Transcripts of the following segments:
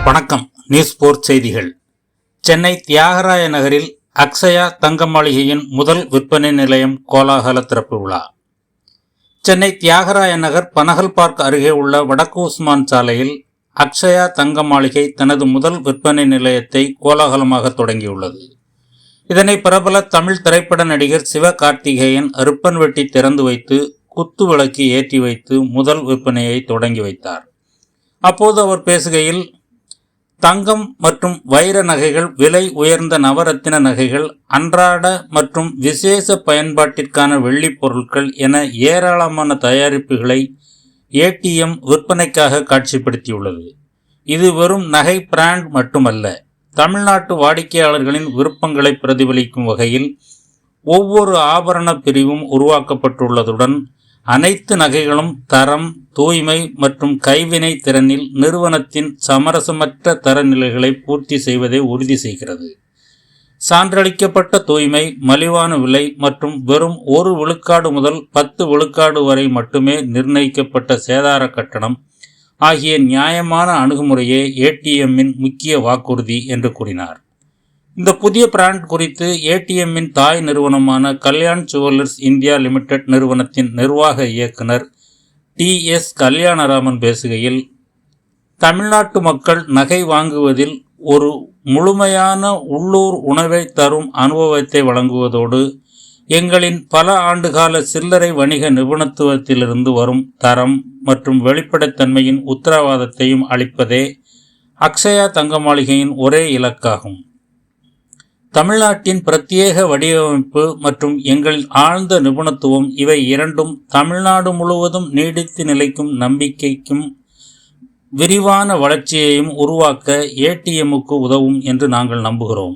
வணக்கம். நியூஸ் 4 செய்திகள். சென்னை தியாகராய நகரில் அக்ஷயா தங்க மாளிகையின் முதல் விற்பனை நிலையம் கோலாகல திறப்பு விழா. சென்னை தியாகராய நகர் பனகல் பார்க் அருகே உள்ள வடக்கு உஸ்மான் சாலையில் அக்ஷயா தங்க மாளிகை தனது முதல் விற்பனை நிலையத்தை கோலாகலமாக தொடங்கியுள்ளது. இதனை பிரபல தமிழ் திரைப்பட நடிகர் சிவகார்த்திகேயன் ரிப்பன் வெட்டி திறந்து வைத்து குத்து விளக்கு ஏற்றி வைத்து முதல் விற்பனையை தொடங்கி வைத்தார். அப்போது அவர் பேசுகையில், தங்கம் மற்றும் வைர நகைகள், விலை உயர்ந்த நவரத்தின நகைகள், அன்றாட மற்றும் விசேஷ பயன்பாட்டிற்கான வெள்ளி பொருட்கள் என ஏராளமான தயாரிப்புகளை ஏடிஎம் விற்பனைக்காக காட்சிப்படுத்தியுள்ளது. இது வெறும் நகை பிராண்ட் மட்டுமல்ல, தமிழ்நாட்டு வாடிக்கையாளர்களின் விருப்பங்களை பிரதிபலிக்கும் வகையில் ஒவ்வொரு ஆபரண பிரிவும் உருவாக்கப்பட்டுள்ளதுடன் அனைத்து நகைகளும் தரம், தூய்மை மற்றும் கைவினை திறனில் நிறுவனத்தின் சமரசமற்ற தரநிலைகளை பூர்த்தி செய்வதை உறுதி செய்கிறது. சான்றளிக்கப்பட்ட தூய்மை, மலிவான விலை மற்றும் வெறும் 1 விழுக்காடு முதல் 10 விழுக்காடு வரை மட்டுமே நிர்ணயிக்கப்பட்ட சேதார கட்டணம் ஆகிய நியாயமான அணுகுமுறையே ஏடிஎம்மின் முக்கிய வாக்குறுதி என்று கூறினார். இந்த புதிய பிராண்ட் குறித்து ஏடிஎம்மின் தாய் நிறுவனமான கல்யாண் ஜுவல்லர்ஸ் இந்தியா லிமிடெட் நிறுவனத்தின் நிர்வாக இயக்குனர் டி.எஸ். கல்யாணராமன் பேசுகையில், தமிழ்நாட்டு மக்கள் நகை வாங்குவதில் ஒரு முழுமையான உள்ளூர் உணவை தரும் அனுபவத்தை வழங்குவதோடு எங்களின் பல ஆண்டுகால சில்லறை வணிக நிபுணத்துவத்திலிருந்து வரும் தரம் மற்றும் வெளிப்படைத்தன்மையின் உத்தரவாதத்தையும் அளிப்பதே அக்ஷயா தங்க மாளிகையின் ஒரே இலக்காகும். தமிழ்நாட்டின் பிரத்யேக வடிவமைப்பு மற்றும் எங்களின் ஆழ்ந்த நிபுணத்துவம் இவை இரண்டும் தமிழ்நாடு முழுவதும் நீடித்து நிலைக்கும் நம்பிக்கைக்கும் விரிவான வளர்ச்சியையும் உருவாக்க ஏடிஎம்முக்கு உதவும் என்று நாங்கள் நம்புகிறோம்.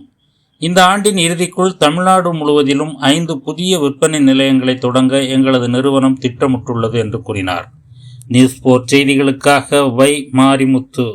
இந்த ஆண்டின் இறுதிக்குள் தமிழ்நாடு முழுவதிலும் 5 புதிய விற்பனை நிலையங்களை தொடங்க எங்களது நிறுவனம் திட்டமிட்டுள்ளது என்று கூறினார். நியூஸ் 4 செய்திகளுக்காக வை. மாரிமுத்து.